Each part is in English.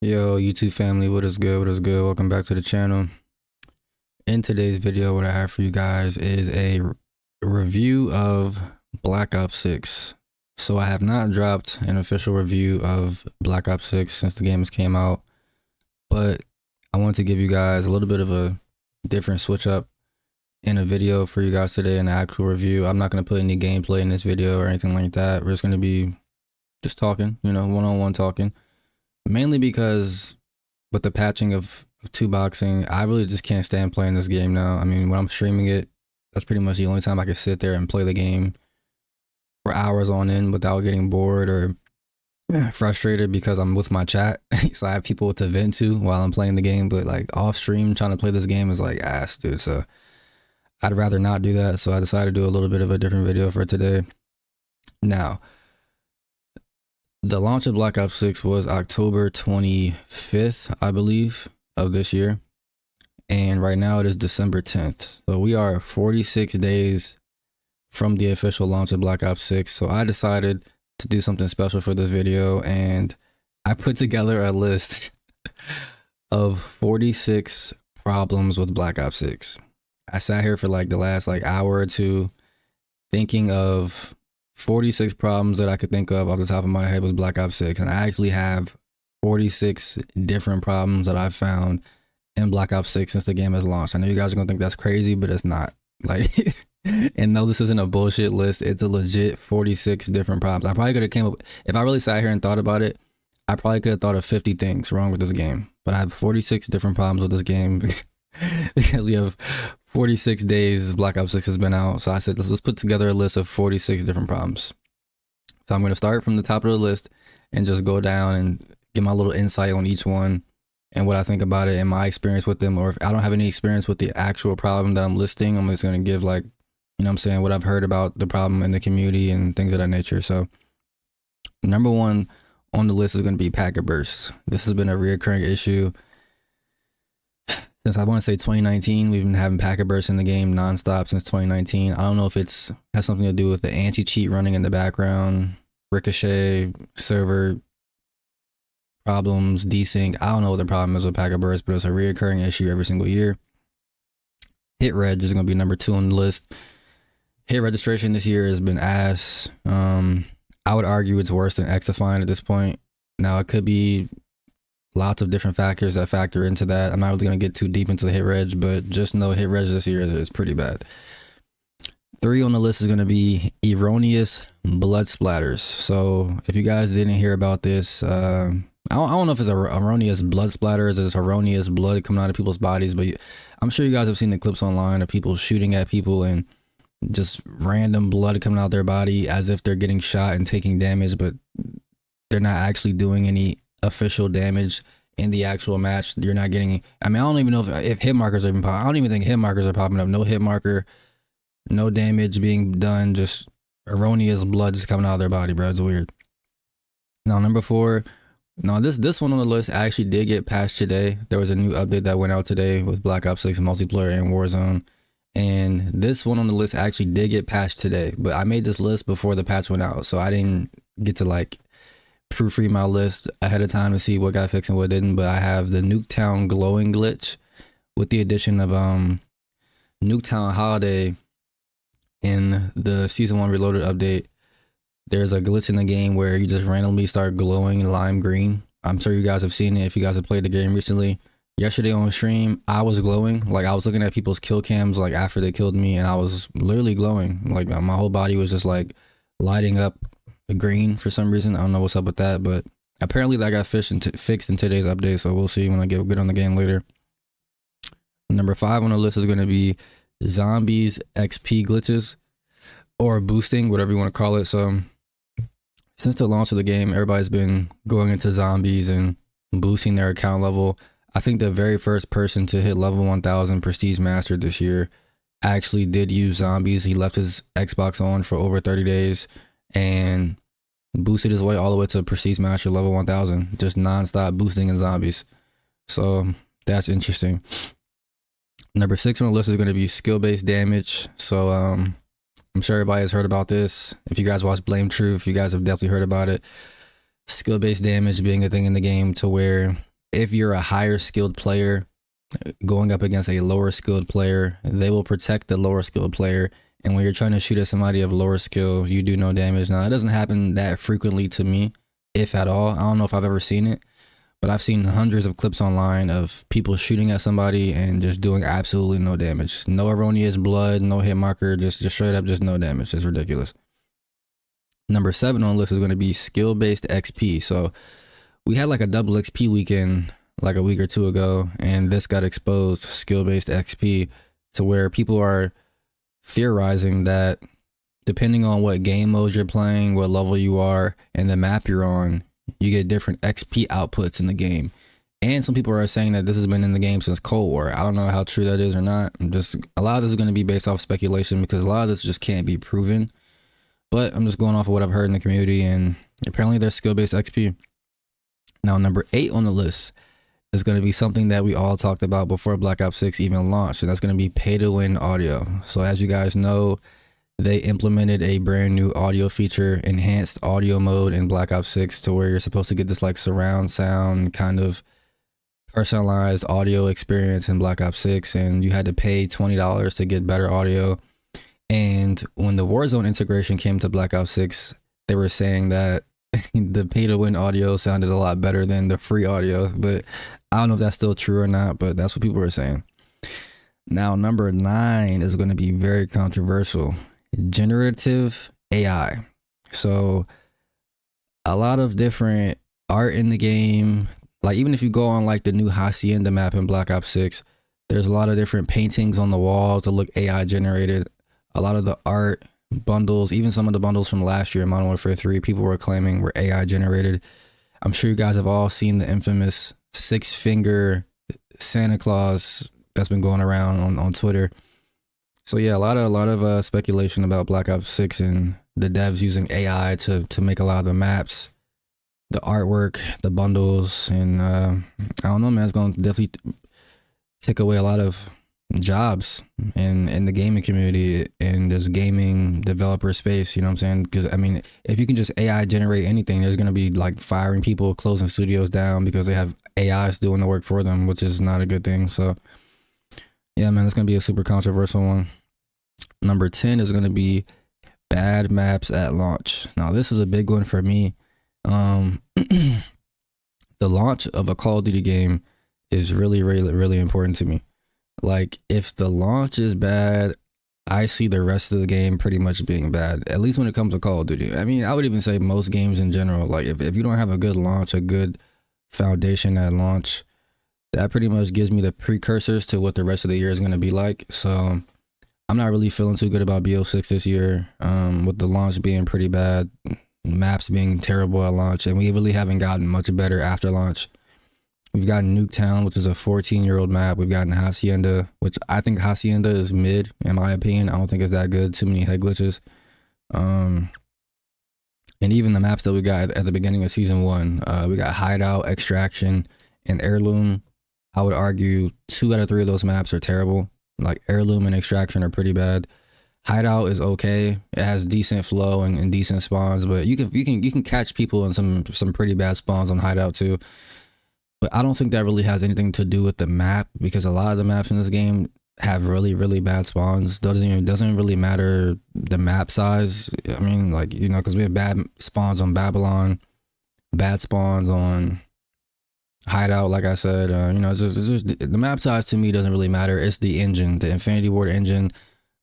Yo, YouTube family, what is good? What is good? Welcome back to the channel. In today's video, what I have for you guys is a review of Black Ops 6. So I have not dropped an official review of Black Ops 6 since the game has came out, but I want to give you guys a little bit of a different switch up in a video for you guys today, an actual review. I'm not going to put any gameplay in this video or anything like that. We're just going to be just talking, one-on-one talking. Mainly because with the patching of 2-boxing, I really just can't stand playing this game now. I mean, when I'm streaming it, that's pretty much the only time I can sit there and play the game for hours on end without getting bored or frustrated because I'm with my chat. So I have people to vent to while I'm playing the game, but like off stream trying to play this game is like ass, dude. So I'd rather not do that. So I decided to do a little bit of a different video for today. Now, the launch of Black Ops 6 was October 25th, I believe, of this year. And right now it is December 10th. So we are 46 days from the official launch of Black Ops 6. So I decided to do something special for this video. And I put together a list of 46 problems with Black Ops 6. I sat here for like the last hour or two thinking of 46 problems that I could think of off the top of my head with Black Ops 6, and I actually have 46 different problems that I've found in Black Ops 6 since the game has launched. I know you guys are gonna think that's crazy, but it's not. Like, and no, this isn't a bullshit list. It's a legit 46 different problems. I probably could have came up, if I really sat here and thought about it, I probably could have thought of 50 things wrong with this game. But I have 46 different problems with this game because we have 46 days Black Ops 6 has been out. So I said, let's put together a list of 46 different problems. So I'm going to start from the top of the list and just go down and get my little insight on each one and what I think about it and my experience with them. Or if I don't have any experience with the actual problem that I'm listing, I'm just going to give like, what I've heard about the problem in the community and things of that nature. So number one on the list is going to be packet bursts. This has been a reoccurring issue since I want to say 2019. We've been having packet bursts in the game nonstop since 2019. I don't know if has something to do with the anti-cheat running in the background, ricochet, server problems, desync. I don't know what the problem is with packet bursts, but it's a reoccurring issue every single year. Hit reg is going to be number 2 on the list. Hit registration this year has been ass. I would argue it's worse than Xifying at this point. Now, it could be lots of different factors that factor into that. I'm not really going to get too deep into the hit reg, but just know hit reg this year is pretty bad. 3 on the list is going to be erroneous blood splatters. So if you guys didn't hear about this, I don't know if it's a erroneous blood splatters or it's erroneous blood coming out of people's bodies, but I'm sure you guys have seen the clips online of people shooting at people and just random blood coming out their body as if they're getting shot and taking damage, but they're not actually doing any official damage in the actual match. You're not getting, I don't even know if hit markers are even popping. I don't even think hit markers are popping up. No hit marker, no damage being done, just erroneous blood just coming out of their body, bro. It's weird. Now, number 4, now this one on the list actually did get patched today. There was a new update that went out today with Black Ops 6 multiplayer and Warzone. And this one on the list actually did get patched today, but I made this list before the patch went out, so I didn't get to like proofread my list ahead of time to see what got fixed and what didn't. But I have the Nuketown glowing glitch with the addition of Nuketown holiday in the season 1 reloaded update. There's a glitch in the game where you just randomly start glowing lime green. I'm sure you guys have seen it if you guys have played the game recently. Yesterday on stream, I was glowing. Like, I was looking at people's kill cams like after they killed me, and I was literally glowing. Like, my whole body was just like lighting up green for some reason. I don't know what's up with that, but apparently that got fixed in today's update, so we'll see when I get on the game later. Number 5 on the list is going to be zombies XP glitches or boosting, whatever you want to call it. So since the launch of the game, everybody's been going into zombies and boosting their account level. I think the very first person to hit level 1000 Prestige Master this year actually did use zombies. He left his Xbox on for over 30 days and boosted his way all the way to Prestige Master level 1000, just non-stop boosting in zombies. So that's interesting. Number 6 on the list is going to be skill-based damage. So I'm sure everybody has heard about this. If you guys watch Blame Truth, you guys have definitely heard about it. Skill-based damage being a thing in the game to where if you're a higher skilled player going up against a lower skilled player, they will protect the lower skilled player. And when you're trying to shoot at somebody of lower skill, you do no damage. Now, it doesn't happen that frequently to me, if at all. I don't know if I've ever seen it, but I've seen hundreds of clips online of people shooting at somebody and just doing absolutely no damage. No erroneous blood, no hit marker, just straight up, just no damage. It's ridiculous. Number 7 on the list is going to be skill-based XP. So we had like a double XP weekend like a week or two ago, and this got exposed, skill-based XP, to where people are theorizing that depending on what game mode you're playing, what level you are, and the map you're on, you get different XP outputs in the game. And some people are saying that this has been in the game since Cold War. I don't know how true that is or not. A lot of this is going to be based off speculation, because a lot of this just can't be proven. But I'm just going off of what I've heard in the community, and apparently there's skill-based XP. Now, number 8 on the list is going to be something that we all talked about before Black Ops 6 even launched, and that's going to be pay-to-win audio. So as you guys know, they implemented a brand new audio feature, enhanced audio mode in Black Ops 6, to where you're supposed to get this like surround sound kind of personalized audio experience in Black Ops 6, and you had to pay $20 to get better audio. And when the Warzone integration came to Black Ops 6, they were saying that the pay-to-win audio sounded a lot better than the free audio, but I don't know if that's still true or not, but that's what people were saying. Now, number 9 is going to be very controversial. Generative AI. So a lot of different art in the game. Like, even if you go on like the new Hacienda map in Black Ops 6, there's a lot of different paintings on the walls that look AI generated. A lot of the art bundles, even some of the bundles from last year in Modern Warfare 3, people were claiming were AI generated. I'm sure you guys have all seen the infamous 6-finger Santa Claus that's been going around on Twitter. So yeah, a lot of speculation about Black Ops 6 and the devs using AI to make a lot of the maps, the artwork, the bundles, and I don't know, man, it's going to definitely take away a lot of jobs in the gaming community, in this gaming developer space, you know what I'm saying? Because I mean, if you can just AI generate anything, there's going to be like firing people, closing studios down because they have AIs doing the work for them, which is not a good thing. So yeah, man, that's going to be a super controversial one. Number 10 is going to be bad maps at launch. Now, this is a big one for me. The launch of a Call of Duty game is really important to me. Like, if the launch is bad, I see the rest of the game pretty much being bad, at least when it comes to Call of Duty. I mean, I would even say most games in general. Like, if you don't have a good launch, a good foundation at launch, that pretty much gives me the precursors to what the rest of the year is going to be like. So I'm not really feeling too good about BO6 this year, with the launch being pretty bad, maps being terrible at launch, and we really haven't gotten much better after launch. We've gotten Nuketown, which is a 14-year-old map. We've gotten Hacienda, which I think Hacienda is mid, in my opinion. I don't think it's that good. Too many head glitches. And even the maps that we got at the beginning of Season 1, we got Hideout, Extraction, and Heirloom. I would argue 2 out of 3 of those maps are terrible. Like, Heirloom and Extraction are pretty bad. Hideout is okay. It has decent flow and decent spawns, but you can catch people in some pretty bad spawns on Hideout too. But I don't think that really has anything to do with the map, because a lot of the maps in this game have really bad spawns. Doesn't really matter the map size. I mean, like, you know, because we have bad spawns on Babylon, bad spawns on Hideout, like I said. You know, it's just the map size to me doesn't really matter. It's the engine, the Infinity Ward engine,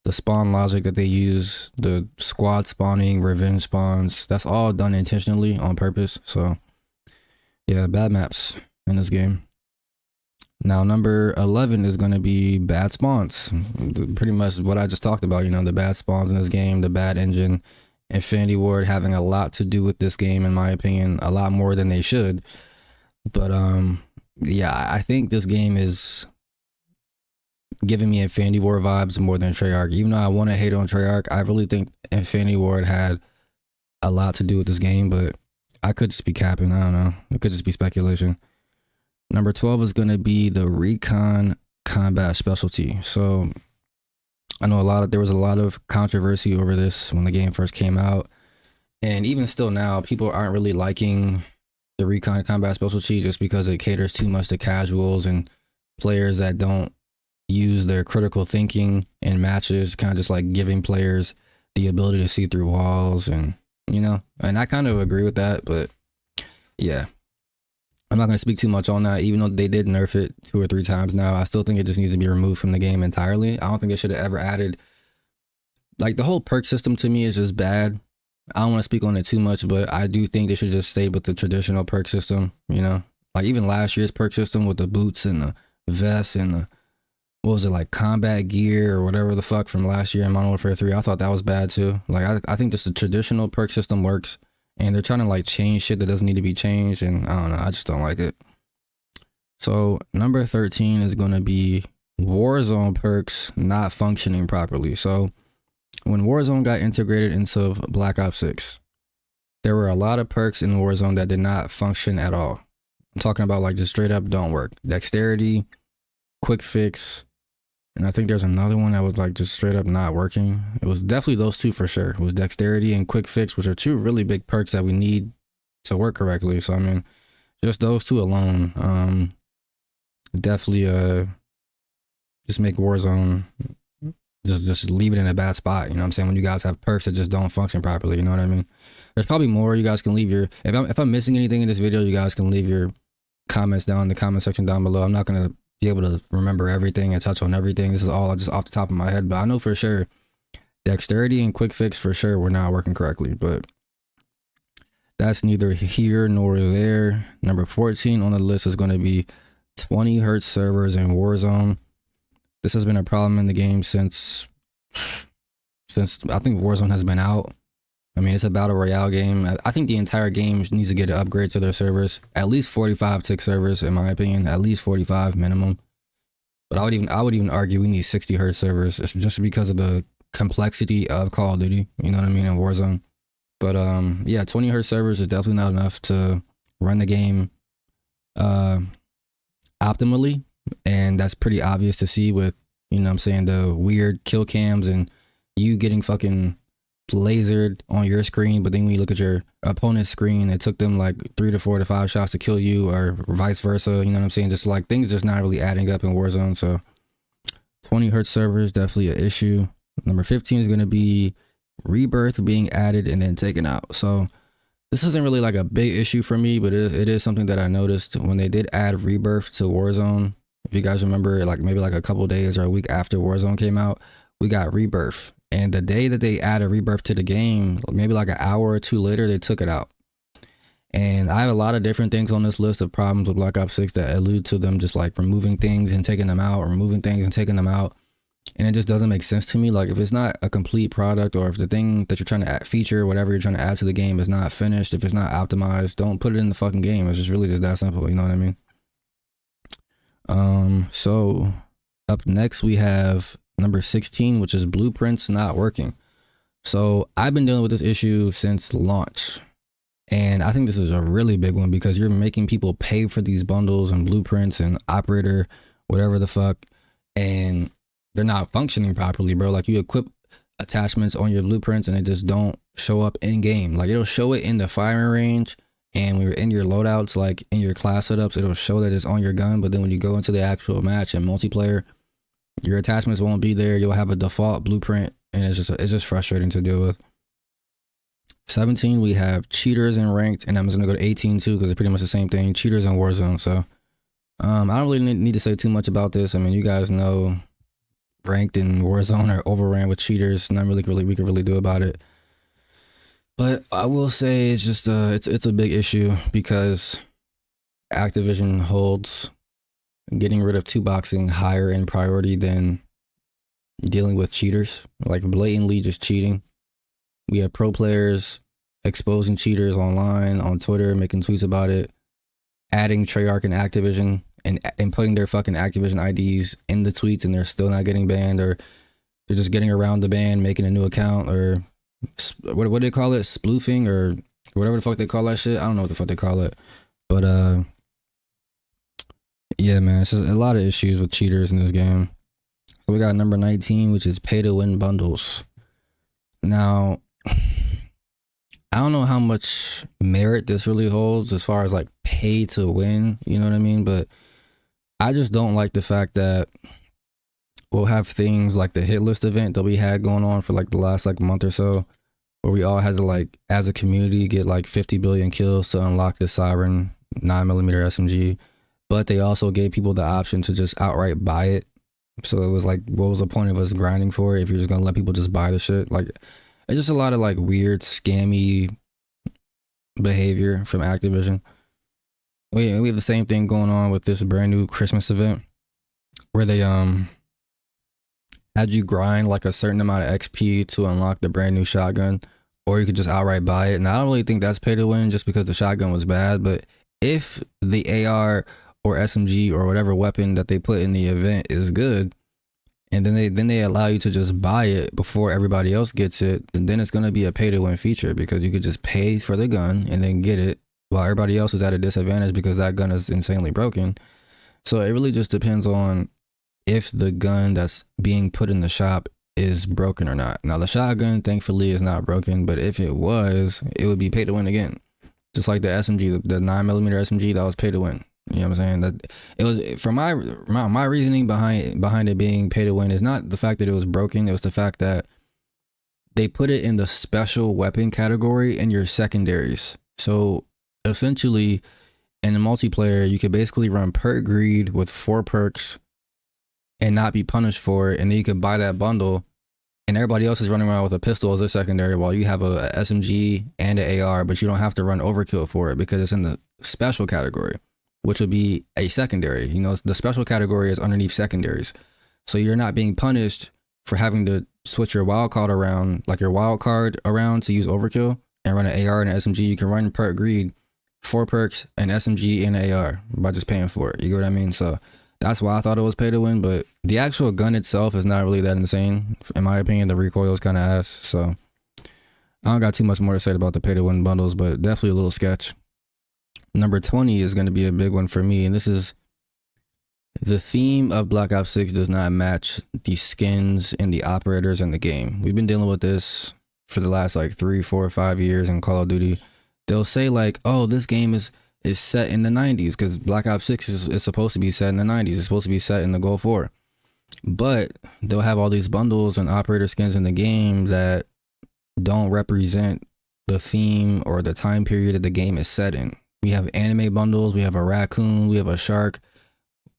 the spawn logic that they use, the squad spawning, revenge spawns. That's all done intentionally on purpose. So yeah, bad maps in this game. Now, number 11 is going to be bad spawns. Pretty much what I just talked about, you know, the bad spawns in this game, the bad engine, Infinity Ward having a lot to do with this game, in my opinion, a lot more than they should. But yeah, I think this game is giving me Infinity Ward vibes more than Treyarch. Even though I want to hate on Treyarch, I really think Infinity Ward had a lot to do with this game, but I could just be capping. I don't know. It could just be speculation. Number 12 is going to be the Recon Combat Specialty. So I know there was a lot of controversy over this when the game first came out. And even still now, people aren't really liking the recon combat special cheat, just because it caters too much to casuals and players that don't use their critical thinking in matches, kind of just like giving players the ability to see through walls, and you know, and I kind of agree with that. But yeah, I'm not going to speak too much on that. Even though they did nerf it 2 or 3 times now, I still think it just needs to be removed from the game entirely. I don't think they should have ever added, like, the whole perk system to me is just bad. I don't want to speak on it too much, but I do think they should just stay with the traditional perk system, you know? Like, even last year's perk system with the boots and the vests and the, what was it, like, combat gear or whatever the fuck from last year in Modern Warfare 3, I thought that was bad too. Like, I think just the traditional perk system works, and they're trying to, like, change shit that doesn't need to be changed, and I don't know, I just don't like it. So, number 13 is going to be Warzone perks not functioning properly. So, when Warzone got integrated into Black Ops 6, there were a lot of perks in Warzone that did not function at all. I'm talking about, like, just straight up don't work. Dexterity, quick fix, and I think there's another one that was, like, just straight up not working. It was definitely those two for sure. It was dexterity and quick fix, which are 2 really big perks that we need to work correctly. So, I mean, just those 2 alone, definitely just make Warzone, just leave it in a bad spot. You know what I'm saying? When you guys have perks that just don't function properly, you know what I mean? There's probably more. You guys can leave your, if I'm missing anything in this video, you guys can leave your comments down in the comment section down below. I'm not going to be able to remember everything and touch on everything. This is all just off the top of my head, but I know for sure dexterity and quick fix for sure were not working correctly, but that's neither here nor there. Number 14 on the list is going to be 20 Hz servers in Warzone. This has been a problem in the game since I think Warzone has been out. I mean, it's a battle royale game. I think the entire game needs to get an upgrade to their servers. At least 45 tick servers, in my opinion. At least 45 minimum. But I would even argue we need 60 Hz servers, just because of the complexity of Call of Duty. You know what I mean, in Warzone. But yeah, 20 Hz servers is definitely not enough to run the game optimally. And that's pretty obvious to see with, you know what I'm saying, the weird kill cams and you getting fucking lasered on your screen, but then when you look at your opponent's screen, it took them like 3 to 4 to 5 shots to kill you, or vice versa. You know what I'm saying? Just like things just not really adding up in Warzone. So 20 Hz servers, definitely an issue. Number 15 is going to be Rebirth being added and then taken out. So this isn't really like a big issue for me, but it is something that I noticed when they did add Rebirth to Warzone. If you guys remember, like maybe like a couple days or a week after Warzone came out, we got Rebirth. And the day that they added Rebirth to the game, maybe like an hour or 2 later, they took it out. And I have a lot of different things on this list of problems with Black Ops 6 that allude to them just like removing things and taking them out, removing things and taking them out. And it just doesn't make sense to me. Like, if it's not a complete product, or if the thing that you're trying to feature, whatever you're trying to add to the game is not finished, if it's not optimized, don't put it in the fucking game. It's just really just that simple. You know what I mean? So up next we have number 16, which is blueprints not working. So I've been dealing with this issue since launch, and I think this is a really big one because you're making people pay for these bundles and blueprints and operator, whatever the fuck, and they're not functioning properly, bro. Like, you equip attachments on your blueprints and they just don't show up in game. Like, it'll show it in the firing range, and when you're in your loadouts, like in your class setups, it'll show that it's on your gun. But then when you go into the actual match and multiplayer, your attachments won't be there. You'll have a default blueprint, and it's just frustrating to deal with. 17, we have cheaters in ranked, and I'm just gonna go to 18 too because it's pretty much the same thing. Cheaters in Warzone. So I don't really need to say too much about this. I mean, you guys know ranked in Warzone are overran with cheaters. Not really we can really do about it. But I will say it's just it's a big issue because Activision holds getting rid of 2-boxing higher in priority than dealing with cheaters, like blatantly just cheating. We have pro players exposing cheaters online, on Twitter, making tweets about it, adding Treyarch and Activision and putting their fucking Activision IDs in the tweets, and they're still not getting banned, or they're just getting around the ban, making a new account, or what do they call it? Sploofing, or whatever the fuck they call that shit. I don't know what the fuck they call it. But yeah, man, it's just a lot of issues with cheaters in this game. So we got number 19, which is pay to win bundles. Now, I I don't know how much merit this really holds as far as like pay to win, you know what I mean? But I just don't like the fact that we'll have things like the hit list event that we had going on for like the last like month or so, where we all had to like as a community get like 50 billion kills to unlock the Siren 9mm SMG, but they also gave people the option to just outright buy it. So it was like, what was the point of us grinding for it if you're just gonna let people just buy the shit? Like, it's just a lot of like weird scammy behavior from Activision. We have the same thing going on with this brand new Christmas event where they had you grind like a certain amount of XP to unlock the brand new shotgun, or you could just outright buy it. And I don't really think that's pay to win just because the shotgun was bad, but if the AR or SMG or whatever weapon that they put in the event is good, and then they allow you to just buy it before everybody else gets it, and then it's going to be a pay to win feature because you could just pay for the gun and then get it while everybody else is at a disadvantage because that gun is insanely broken. So it really just depends on if the gun that's being put in the shop is broken or not. Now the shotgun thankfully is not broken, but if it was, it would be pay to win again. Just like the SMG, the 9mm SMG, that was pay to win. You know what I'm saying? That it was, for my reasoning behind it being pay to win is not the fact that it was broken. It was the fact that they put it in the special weapon category in your secondaries. So essentially, in a multiplayer, you could basically run perk greed with 4 perks and not be punished for it, and then you could buy that bundle, and everybody else is running around with a pistol as their secondary while you have a SMG and an AR, but you don't have to run overkill for it because it's in the special category, which would be a secondary. You know, the special category is underneath secondaries. So you're not being punished for having to switch your wild card around, like your wild card around to use overkill and run an AR and an SMG. You can run perk greed, 4 perks, an SMG and an AR by just paying for it. You get what I mean? So that's why I thought it was pay to win, but the actual gun itself is not really that insane. In my opinion, the recoil is kind of ass. So I don't got too much more to say about the pay to win bundles, but definitely a little sketch. Number 20 is going to be a big one for me, and this is the theme of Black Ops 6 does not match the skins and the operators in the game. We've been dealing with this for the last like 3, 4, 5 years in Call of Duty. They'll say like, oh, this game is set in the 90s because Black Ops 6 is supposed to be set in the 90s. It's supposed to be set in the Gulf War. But they'll have all these bundles and operator skins in the game that don't represent the theme or the time period that the game is set in. We have anime bundles, we have a raccoon, we have a shark,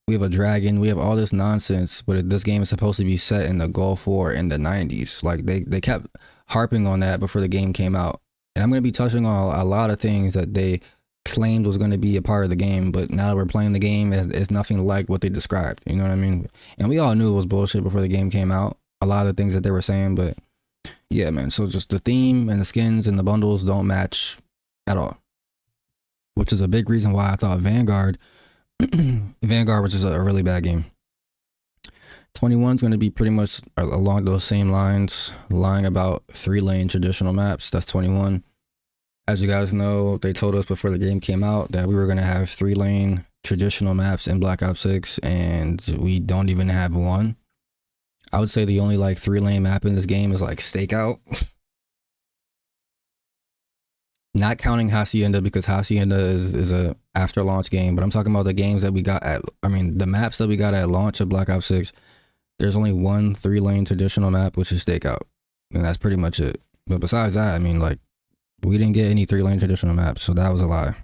we have a dragon, we have all this nonsense, but this game is supposed to be set in the Gulf War in the 90s. Like they kept harping on that before the game came out. And I'm going to be touching on a lot of things that they claimed was going to be a part of the game, but now that we're playing the game, it's nothing like what they described. You know what I mean? And we all knew it was bullshit before the game came out, a lot of the things that they were saying, but yeah, man. So just the theme and the skins and the bundles don't match at all, which is a big reason why I thought Vanguard was just a really bad game. 21 is going to be pretty much along those same lines, lying about 3-lane traditional maps. That's 21. As you guys know, they told us before the game came out that we were going to have 3-lane traditional maps in Black Ops 6, and we don't even have one. I would say the only like 3-lane map in this game is like Stakeout. Not counting Hacienda because Hacienda is a after launch game, but I'm talking about the games that we got the maps that we got at launch of Black Ops 6. There's only one 3-lane traditional map, which is Stakeout, and that's pretty much it. But besides that, I mean, like, we didn't get any 3-lane traditional maps, so that was a lie.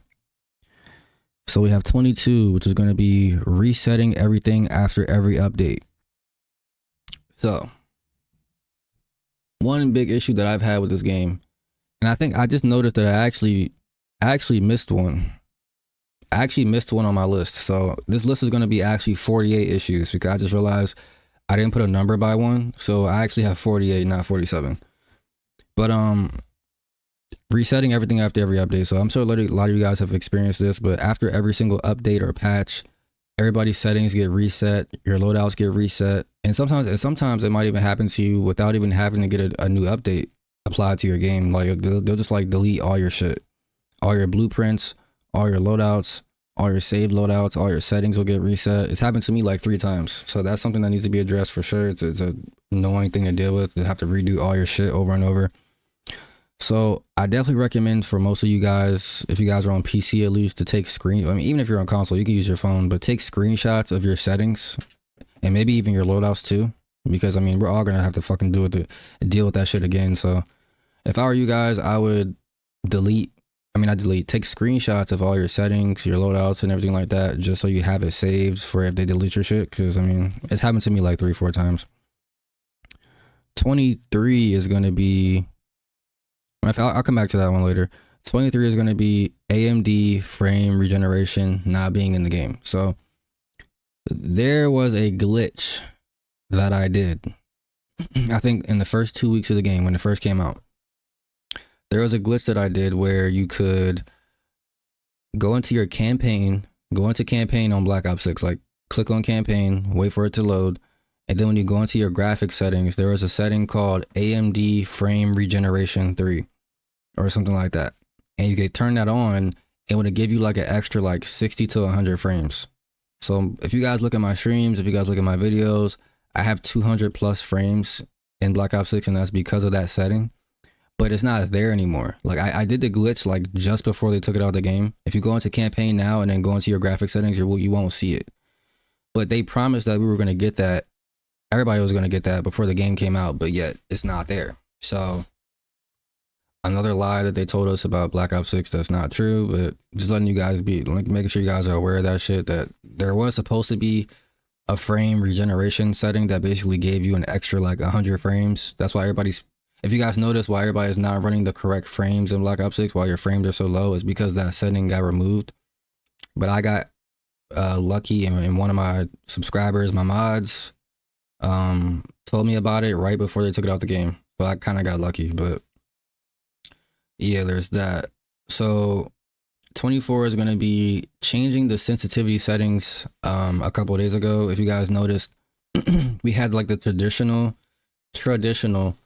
So we have 22, which is going to be resetting everything after every update. So one big issue that I've had with this game, and I think I just noticed that I actually missed one. I actually missed one on my list. So this list is going to be actually 48 issues because I just realized I didn't put a number by one. So I actually have 48, not 47. But resetting everything after every update. So I'm sure a lot of you guys have experienced this, but after every single update or patch, everybody's settings get reset, your loadouts get reset, and sometimes it might even happen to you without even having to get a new update applied to your game. Like they'll just like delete all your shit, all your blueprints, all your loadouts, all your saved loadouts, all your settings will get reset. It's happened to me like 3 times. So that's something that needs to be addressed for sure. It's an annoying thing to deal with, to have to redo all your shit over and over. So I definitely recommend for most of you guys, if you guys are on PC at least, to take I mean, even if you're on console, you can use your phone, but take screenshots of your settings and maybe even your loadouts too, because I mean, we're all gonna have to fucking deal with that shit again. So if I were you guys, I would take screenshots of all your settings, your loadouts and everything like that, just so you have it saved for if they delete your shit. Cause I mean, it's happened to me like 3-4 times. 23 is gonna be, I'll come back to that one later. 23 is gonna be AMD frame regeneration not being in the game. So there was a glitch that I did, I think in the first 2 weeks of the game when it first came out. There was a glitch that I did where you could go into your campaign, on Black Ops 6, like click on campaign, wait for it to load. And then when you go into your graphics settings, there was a setting called AMD frame regeneration 3 or something like that. And you could turn that on, it would give you like an extra like 60 to 100 frames. So if you guys look at my streams, if you guys look at my videos, I have 200 plus frames in Black Ops 6, and that's because of that setting. But it's not there anymore. Like I did the glitch like just before they took it out of the game. If you go into campaign now and then go into your graphic settings, you won't see it. But they promised that we were going to get that. Everybody was going to get that before the game came out, but yet it's not there. So another lie that they told us about Black Ops 6 that's not true, but just letting you guys be, like, making sure you guys are aware of that shit, that there was supposed to be a frame regeneration setting that basically gave you an extra like 100 frames. That's why if you guys notice why everybody's not running the correct frames in Black Ops 6, why your frames are so low, is because that setting got removed. But I got lucky, and one of my subscribers, my mods, told me about it right before they took it out the game. So I kind of got lucky, but yeah, there's that. So 24 is going to be changing the sensitivity settings a couple of days ago. If you guys noticed, we had like the traditional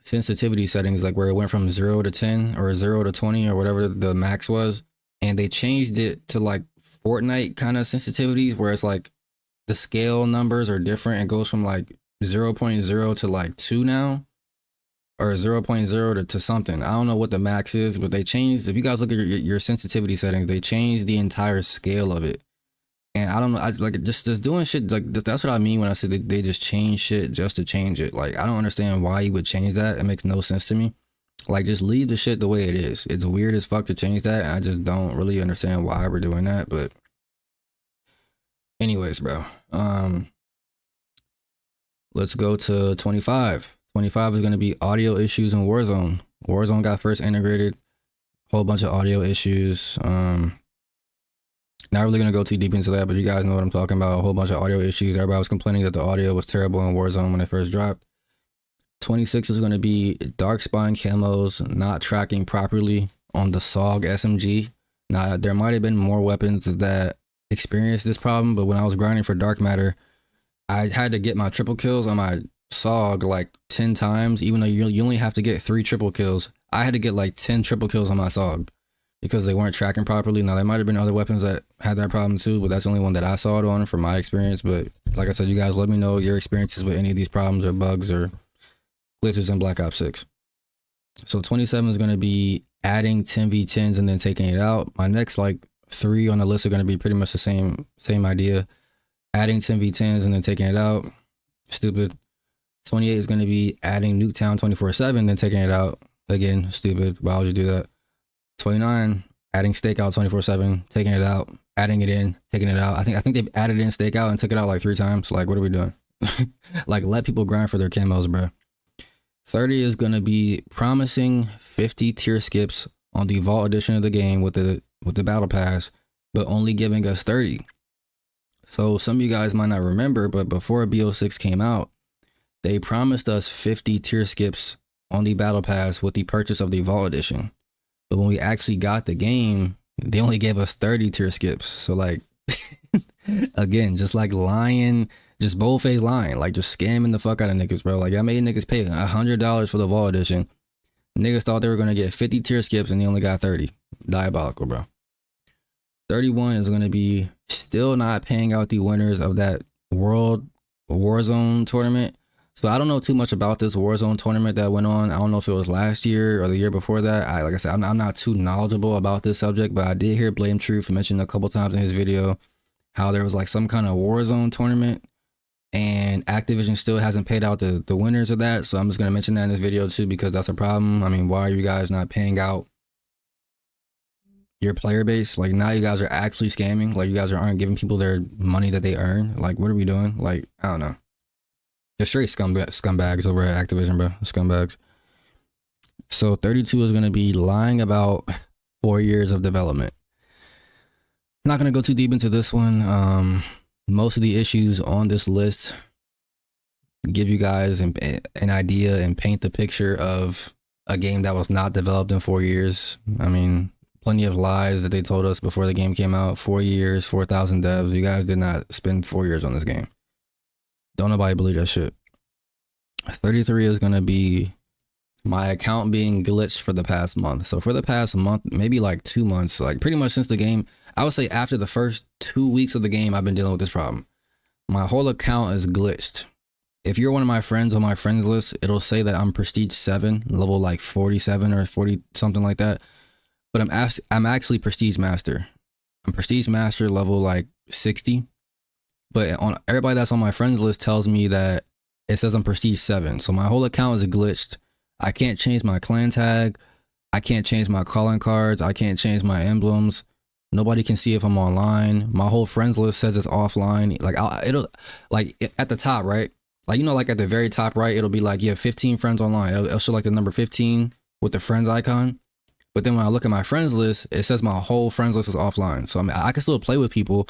sensitivity settings, like where it went from 0 to 10 or 0 to 20 or whatever the max was, and they changed it to like Fortnite kind of sensitivities, where it's like the scale numbers are different. It goes from like 0.0 to like 2 now, or 0.0 to something. I don't know what the max is, but they changed. If you guys look at your sensitivity settings, they changed the entire scale of it. And I don't know, I like just doing shit like that's what I mean when I say they just change shit just to change it. Like, I don't understand why you would change that. It makes no sense to me. Like, just leave the shit the way it is. It's weird as fuck to change that, and I just don't really understand why we're doing that. But anyways, bro, let's go to 25. 25 is going to be audio issues in Warzone. Warzone got first integrated, whole bunch of audio issues. Not really going to go too deep into that, but you guys know what I'm talking about. A whole bunch of audio issues. Everybody was complaining that the audio was terrible in Warzone when it first dropped. 26 is going to be dark spine camos not tracking properly on the SOG SMG. Now, there might have been more weapons that experienced this problem, but when I was grinding for dark matter, I had to get my triple kills on my SOG like 10 times, even though you only have to get 3 triple kills. I had to get like 10 triple kills on my SOG because they weren't tracking properly. Now, there might have been other weapons that had that problem too, but that's the only one that I saw it on from my experience. But like I said, you guys let me know your experiences with any of these problems or bugs or glitches in Black Ops 6. So 27 is going to be adding 10v10s and then taking it out. My next like 3 on the list are going to be pretty much the same idea. Adding 10v10s and then taking it out. Stupid. 28 is going to be adding Nuketown 24/7 then taking it out. Again, stupid. Why would you do that? 29, adding stakeout 24/7, taking it out, adding it in, taking it out. I think they've added in stakeout and took it out like 3 times. Like, what are we doing? Like, let people grind for their camos, bro. 30 is going to be promising 50 tier skips on the Vault edition of the game with the battle pass, but only giving us 30. So some of you guys might not remember, but before BO6 came out, they promised us 50 tier skips on the battle pass with the purchase of the Vault edition. But when we actually got the game, they only gave us 30 tier skips. So like, again, just like lying, just bold-faced lying, like just scamming the fuck out of niggas, bro. Like, I made niggas pay $100 for the Vault edition. Niggas thought they were going to get 50 tier skips and they only got 30. Diabolical, bro. 31 is going to be still not paying out the winners of that World Warzone tournament. So I don't know too much about this Warzone tournament that went on. I don't know if it was last year or the year before that. Like I said, I'm not too knowledgeable about this subject, but I did hear Blame Truth mention a couple times in his video how there was like some kind of Warzone tournament, and Activision still hasn't paid out the winners of that. So I'm just going to mention that in this video too, because that's a problem. I mean, why are you guys not paying out your player base? Like, now you guys are actually scamming. Like, you guys aren't giving people their money that they earn. Like, what are we doing? Like, I don't know. They're straight scumbags over at Activision, bro. Scumbags. So 32 is going to be lying about 4 years of development. Not going to go too deep into this one. Most of the issues on this list give you guys an idea and paint the picture of a game that was not developed in 4 years. I mean, plenty of lies that they told us before the game came out. 4 years, 4,000 devs. You guys did not spend 4 years on this game. Don't nobody believe that shit. 33 is going to be my account being glitched for the past month. So for the past month, maybe like 2 months, like pretty much since the game, I would say after the first 2 weeks of the game, I've been dealing with this problem. My whole account is glitched. If you're one of my friends on my friends list, it'll say that I'm Prestige 7, level like 47 or 40, something like that. But I'm actually Prestige Master. I'm Prestige Master level like 60. But on everybody that's on my friends list tells me that it says I'm Prestige 7. So my whole account is glitched. I can't change my clan tag. I can't change my calling cards. I can't change my emblems. Nobody can see if I'm online. My whole friends list says it's offline. Like, it'll, like at the top, right? Like, you know, like at the very top right, it'll be like, you have 15 friends online. It'll show like the number 15 with the friends icon. But then when I look at my friends list, it says my whole friends list is offline. So I mean, I can still play with people,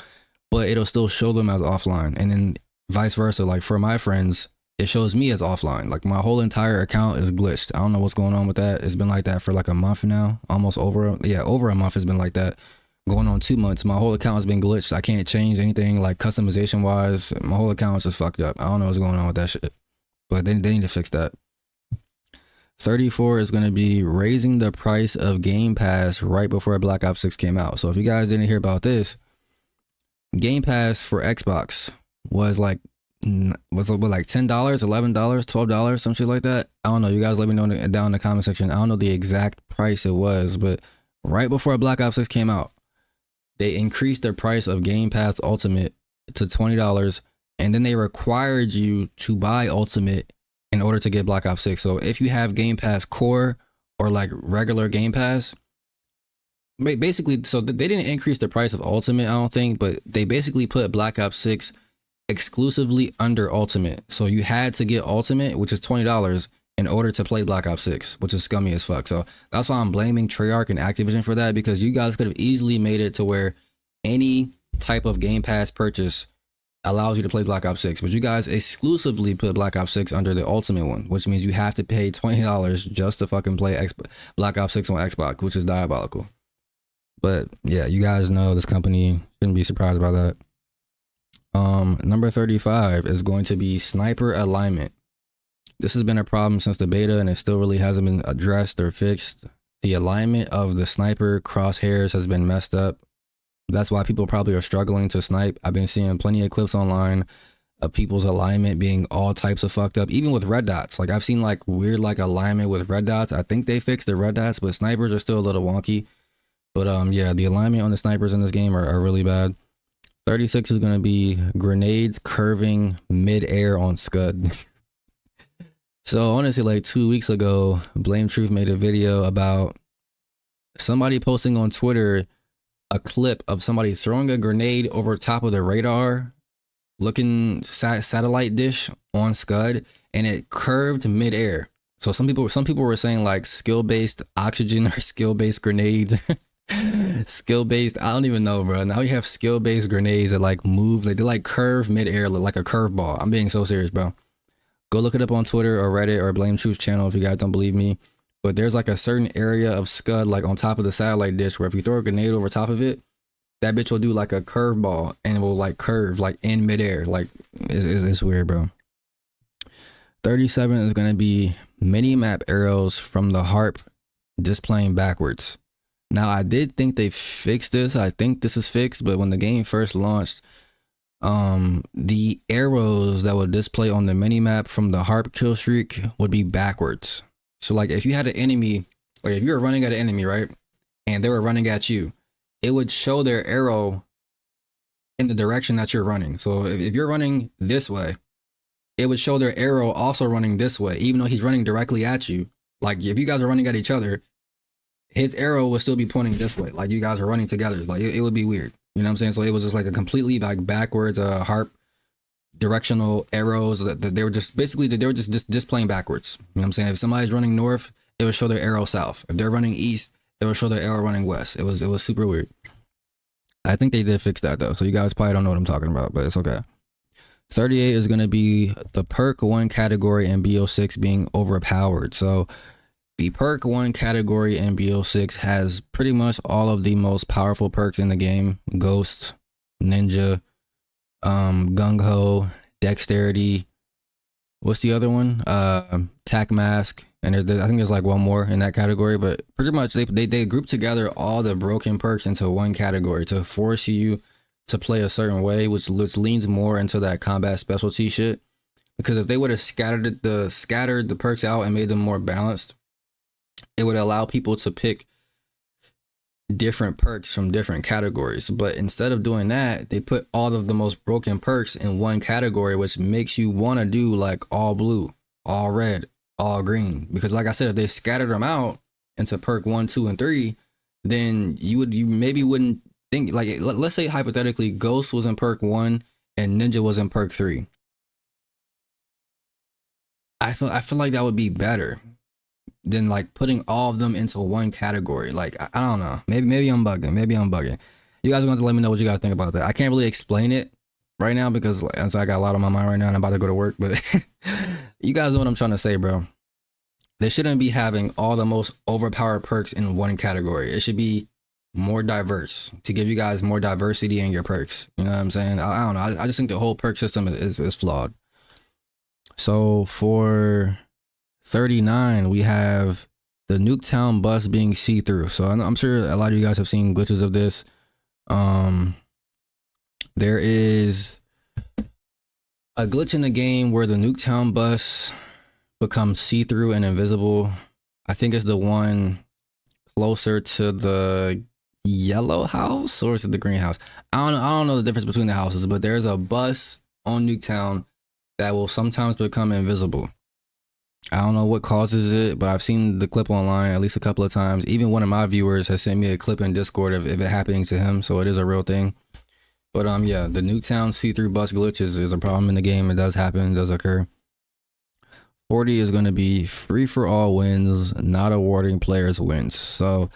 but it'll still show them as offline. And then vice versa. Like for my friends, it shows me as offline. Like my whole entire account is glitched. I don't know what's going on with that. It's been like that for like a month now, almost over a month. It's been like that, going on 2 months. My whole account has been glitched. I can't change anything like customization wise. My whole account is just fucked up. I don't know what's going on with that shit, but they need to fix that. 34 is going to be raising the price of Game Pass right before Black Ops 6 came out. So if you guys didn't hear about this, Game Pass for Xbox was like $10, $11, $12, some shit like that. I don't know. You guys let me know down in the comment section. I don't know the exact price it was, but right before Black Ops 6 came out, they increased the price of Game Pass Ultimate to $20, and then they required you to buy Ultimate in order to get Black Ops 6. So if you have Game Pass Core or like regular Game Pass, basically, so they didn't increase the price of Ultimate, I don't think, but they basically put Black Ops 6 exclusively under Ultimate. So you had to get Ultimate, which is $20, in order to play Black Ops 6, which is scummy as fuck. So that's why I'm blaming Treyarch and Activision for that, because you guys could have easily made it to where any type of Game Pass purchase allows you to play Black Ops 6, but you guys exclusively put Black Ops 6 under the Ultimate one, which means you have to pay $20 just to fucking play Black Ops 6 on Xbox, which is diabolical. But yeah, you guys know this company, shouldn't be surprised about that. Number 35 is going to be sniper alignment. This has been a problem since the beta, and it still really hasn't been addressed or fixed. The alignment of the sniper crosshairs has been messed up. That's why people probably are struggling to snipe. I've been seeing plenty of clips online of people's alignment being all types of fucked up, even with red dots. Like I've seen like weird like alignment with red dots. I think they fixed the red dots, but snipers are still a little wonky. But yeah, the alignment on the snipers in this game are really bad. 36 is going to be grenades curving mid-air on Scud. So honestly, like 2 weeks ago, Blame Truth made a video about somebody posting on Twitter a clip of somebody throwing a grenade over top of the radar looking satellite dish on Scud, and it curved mid-air. So some people were saying like skill-based oxygen or skill-based grenades. Skill-based, I don't even know, bro. Now you have skill-based grenades that like move, they like curve mid-air like a curveball. I'm being so serious, bro. Go look it up on Twitter or Reddit or Blame Truth channel if you guys don't believe me. But there's like a certain area of Scud like on top of the satellite dish where if you throw a grenade over top of it, that bitch will do like a curveball and it will like curve like in midair. Like it's weird, bro. 37 is going to be mini map arrows from the harp displaying backwards. Now I did think they fixed this. I think this is fixed, but when the game first launched, the arrows that would display on the mini map from the harp kill streak would be backwards. So like if you had an enemy, like if you were running at an enemy, right, and they were running at you, it would show their arrow in the direction that you're running. So if you're running this way, it would show their arrow also running this way, even though he's running directly at you. Like if you guys are running at each other, his arrow would still be pointing this way. Like you guys are running together. Like it would be weird. You know what I'm saying? So it was just like a completely like backwards harp directional arrows that they were just basically they were just displaying backwards. You know what I'm saying? If somebody's running north, it would show their arrow south. If they're running east, it would show their arrow running west. It was super weird. I think they did fix that though. So you guys probably don't know what I'm talking about, but it's okay. 38 is going to be the perk 1 category in BO6 being overpowered. So the perk 1 category in BO6 has pretty much all of the most powerful perks in the game. Ghost, Ninja, Gung-Ho, Dexterity. What's the other one? Tac Mask. And I think there's like one more in that category. But pretty much they group together all the broken perks into one category to force you to play a certain way, which leans more into that combat specialty shit. Because if they would have scattered the perks out and made them more balanced, it would allow people to pick different perks from different categories. But instead of doing that, they put all of the most broken perks in one category, which makes you want to do like all blue, all red, all green. Because like I said, if they scattered them out into perk 1, 2, and 3, then you maybe wouldn't think, like, let's say hypothetically Ghost was in perk 1 and Ninja was in perk 3. I feel like that would be better than like putting all of them into one category. Like I don't know, maybe I'm bugging. You guys are going to let me know what you guys think about that. I can't really explain it right now because I got a lot on my mind right now and I'm about to go to work, but you guys know what I'm trying to say, bro. They shouldn't be having all the most overpowered perks in one category. It should be more diverse to give you guys more diversity in your perks. You know what I'm saying? I don't know. I just think the whole perk system is flawed. So for 39, we have the Nuketown bus being see-through. So I'm sure a lot of you guys have seen glitches of this. There is a glitch in the game where the Nuketown bus becomes see-through and invisible. I think it's the one closer to the yellow house, or is it the green house? I don't know the difference between the houses, but there's a bus on Nuketown that will sometimes become invisible. I don't know what causes it, but I've seen the clip online at least a couple of times. Even one of my viewers has sent me a clip in Discord of it happening to him, so it is a real thing. But yeah, the Nuketown see-through bus glitch is a problem in the game. It does happen, it does occur. 40 is going to be free-for-all wins, not awarding players wins. So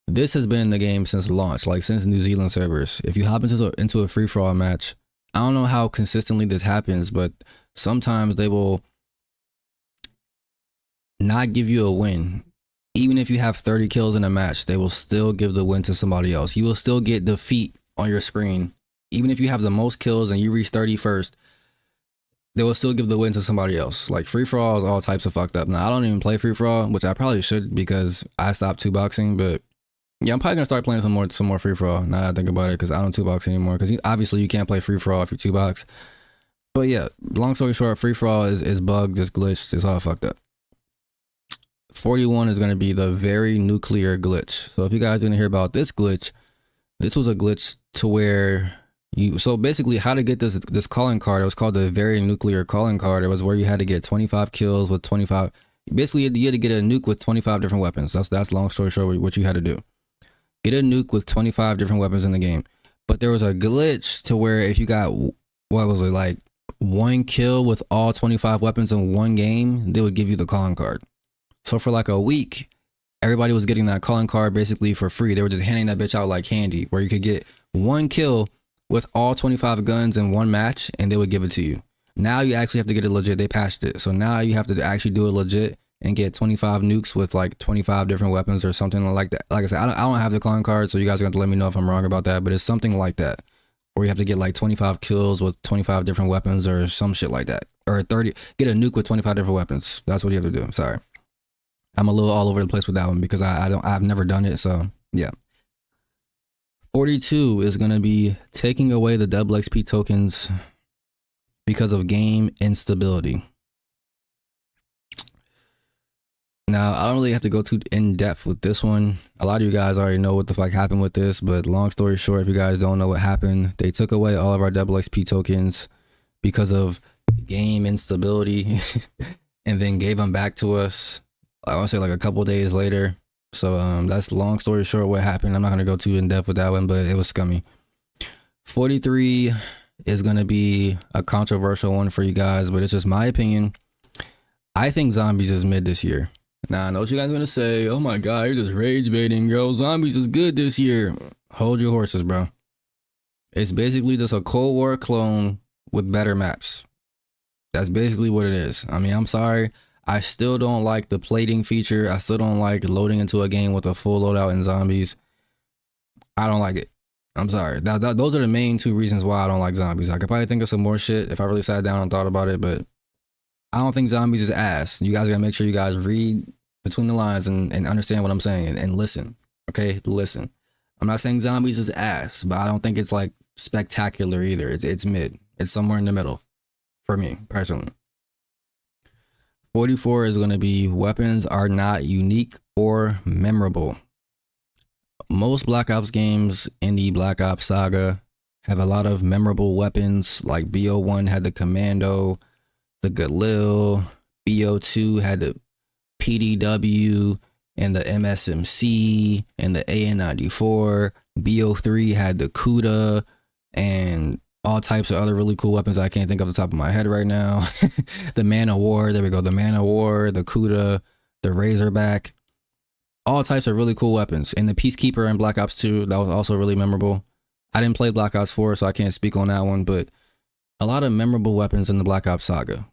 this has been in the game since launch, like since New Zealand servers. If you hop into a free-for-all match, I don't know how consistently this happens, but sometimes they will not give you a win. Even if you have 30 kills in a match, they will still give the win to somebody else. You will still get defeat on your screen. Even if you have the most kills and you reach 30 first, they will still give the win to somebody else. Like free-for-all is all types of fucked up. Now, I don't even play free-for-all, which I probably should because I stopped 2-boxing, but yeah, I'm probably gonna start playing some more free-for-all now that I think about it, because I don't 2-box anymore, because obviously you can't play free-for-all if you 2-box. But yeah, long story short, free-for-all is bugged, it's glitched, it's all fucked up. 41 is going to be the very nuclear glitch. So if you guys didn't hear about this glitch, this was a glitch to where so basically how to get this calling card, it was called the very nuclear calling card. It was where you had to get 25 kills with 25, basically you had to get a nuke with 25 different weapons. That's long story short what you had to do. Get a nuke with 25 different weapons in the game. But there was a glitch to where if you got, what was it, like 1 kill with all 25 weapons in one game, they would give you the calling card. So for like a week, everybody was getting that calling card basically for free. They were just handing that bitch out like candy, where you could get 1 kill with all 25 guns in one match and they would give it to you. Now you actually have to get it legit. They patched it. So now you have to actually do it legit and get 25 nukes with like 25 different weapons or something like that. Like I said, I don't have the calling card, so you guys are going to let me know if I'm wrong about that, but it's something like that, where you have to get like 25 kills with 25 different weapons or some shit like that. Or 30, get a nuke with 25 different weapons. That's what you have to do. Sorry. I'm a little all over the place with that one because I've never done it, so yeah. 42 is going to be taking away the double XP tokens because of game instability. Now, I don't really have to go too in depth with this one. A lot of you guys already know what the fuck happened with this, but long story short, if you guys don't know what happened, they took away all of our double XP tokens because of game instability and then gave them back to us, I want to say like a couple days later. So that's long story short what happened. I'm not going to go too in depth with that one, but it was scummy. 43 is going to be a controversial one for you guys, but it's just my opinion. I think zombies is mid this year. Now, I know what you guys are going to say. Oh my God, you're just rage baiting, girl. Zombies is good this year. Hold your horses, bro. It's basically just a Cold War clone with better maps. That's basically what it is. I mean, I'm sorry. I still don't like the plating feature. I still don't like loading into a game with a full loadout in zombies. I don't like it. I'm sorry. Those are the main two reasons why I don't like zombies. I could probably think of some more shit if I really sat down and thought about it, but I don't think zombies is ass. You guys gotta make sure you guys read between the lines and understand what I'm saying and listen. Okay, listen. I'm not saying zombies is ass, but I don't think it's like spectacular either. It's mid. It's somewhere in the middle for me personally. 44 is going to be weapons are not unique or memorable. Most Black Ops games in the Black Ops saga have a lot of memorable weapons, like BO1 had the Commando, the Galil, BO2 had the PDW and the MSMC and the AN94, BO3 had the Kuda and all types of other really cool weapons I can't think of the top of my head right now. The Man of War, there we go. The Man of War, the Kuda, the Razorback, all types of really cool weapons. And the Peacekeeper in Black Ops 2, that was also really memorable. I didn't play Black Ops 4, so I can't speak on that one, but a lot of memorable weapons in the Black Ops saga.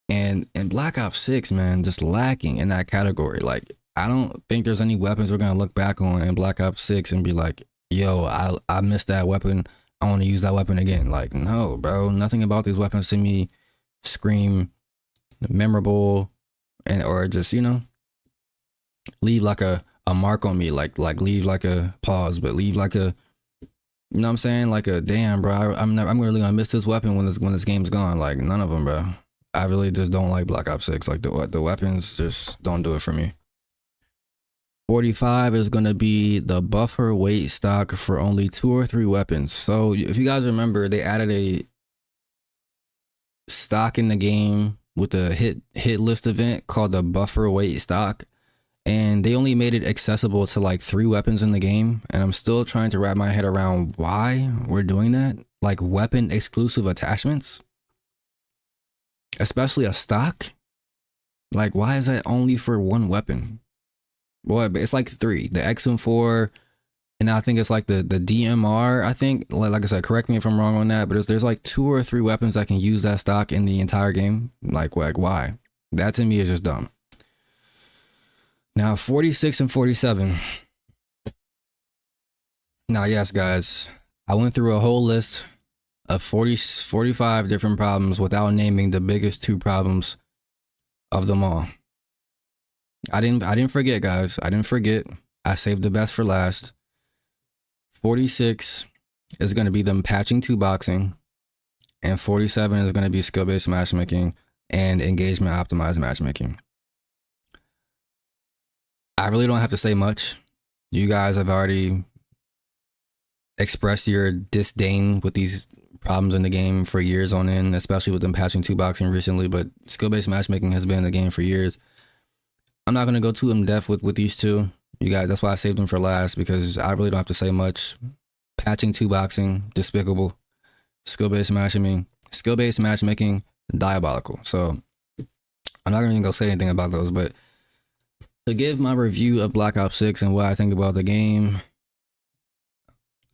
And in Black Ops 6, man, just lacking in that category. Like, I don't think there's any weapons we're going to look back on in Black Ops 6 and be like, yo, I missed that weapon. I want to use that weapon again. Like, no, bro. Nothing about these weapons to me scream memorable and or just, you know, leave like a mark on me. Like leave like a pause, but leave like a, you know what I'm saying? Like a damn, bro. I'm really gonna miss this weapon when this game's gone. Like none of them, bro. I really just don't like Black Ops 6. Like the weapons just don't do it for me. 45 is going to be the buffer weight stock for only 2 or 3 weapons. So if you guys remember, they added a stock in the game with a hit list event called the buffer weight stock. And they only made it accessible to like 3 weapons in the game. And I'm still trying to wrap my head around why we're doing that. Like weapon exclusive attachments, especially a stock. Like why is that only for 1 weapon? Boy, but it's like 3, the XM4, and I think it's like the DMR. I think, like I said, correct me if I'm wrong on that, but there's like 2 or 3 weapons that can use that stock in the entire game. Like why? That to me is just dumb. Now 46 and 47. Now, yes, guys, I went through a whole list of 45 different problems without naming the biggest 2 problems of them all. I didn't forget, guys. I didn't forget. I saved the best for last. 46 is going to be them patching 2 boxing, and 47 is going to be skill-based matchmaking and engagement optimized matchmaking. I really don't have to say much. You guys have already expressed your disdain with these problems in the game for years on end, especially with them patching 2 boxing recently, but skill-based matchmaking has been in the game for years. I'm not going to go too in depth with these 2. You guys, that's why I saved them for last, because I really don't have to say much. Patching 2 boxing, despicable. Skill-based matchmaking, diabolical. So I'm not going to go say anything about those, but to give my review of Black Ops 6 and what I think about the game,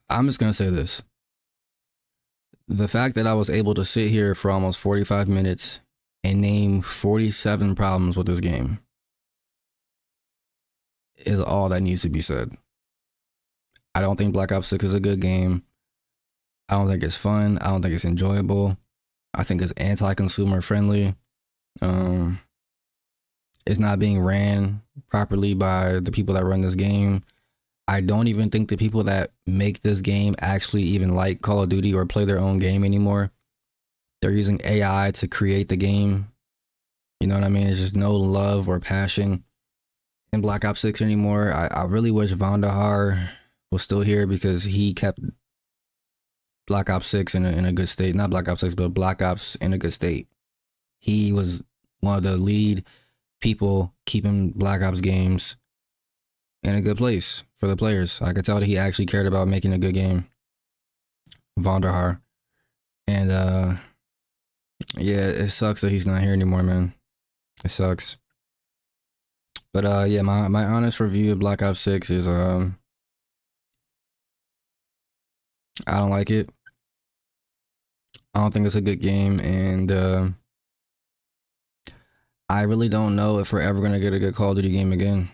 I'm just going to say this. The fact that I was able to sit here for almost 45 minutes and name 47 problems with this game is all that needs to be said. I don't think Black Ops 6 is a good game. I don't think it's fun. I don't think it's enjoyable. I think it's anti-consumer friendly. It's not being ran properly by the people that run this game. I don't even think the people that make this game actually even like Call of Duty or play their own game anymore. They're using AI to create the game. You know what I mean? There's just no love or passion in Black Ops 6 anymore. I really wish Vandahar was still here because he kept Black Ops 6 in a good state. Not Black Ops 6, but Black Ops in a good state. He was one of the lead people keeping Black Ops games in a good place for the players. I could tell that he actually cared about making a good game. Vandahar. And yeah, it sucks that he's not here anymore, man. It sucks. But yeah, my honest review of Black Ops 6 is I don't like it. I don't think it's a good game, and I really don't know if we're ever gonna get a good Call of Duty game again.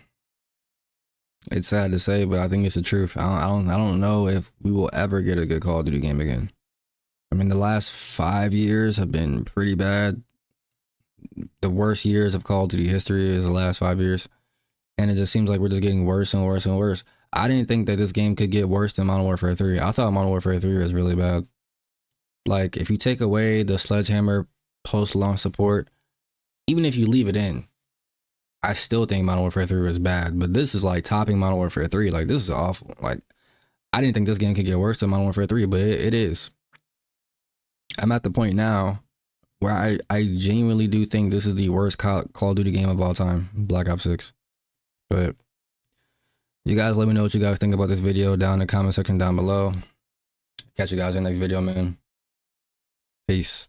It's sad to say, but I think it's the truth. I don't know if we will ever get a good Call of Duty game again. I mean, the last 5 years have been pretty bad. The worst years of Call of Duty history is the last 5 years. And it just seems like we're just getting worse and worse and worse. I didn't think that this game could get worse than Modern Warfare 3. I thought Modern Warfare 3 was really bad. Like, if you take away the Sledgehammer post-launch support, even if you leave it in, I still think Modern Warfare 3 was bad. But this is like topping Modern Warfare 3. Like, this is awful. Like, I didn't think this game could get worse than Modern Warfare 3, but it is. I'm at the point now where I genuinely do think this is the worst Call of Duty game of all time, Black Ops 6. But you guys let me know what you guys think about this video down in the comment section down below. Catch you guys in the next video, man. Peace.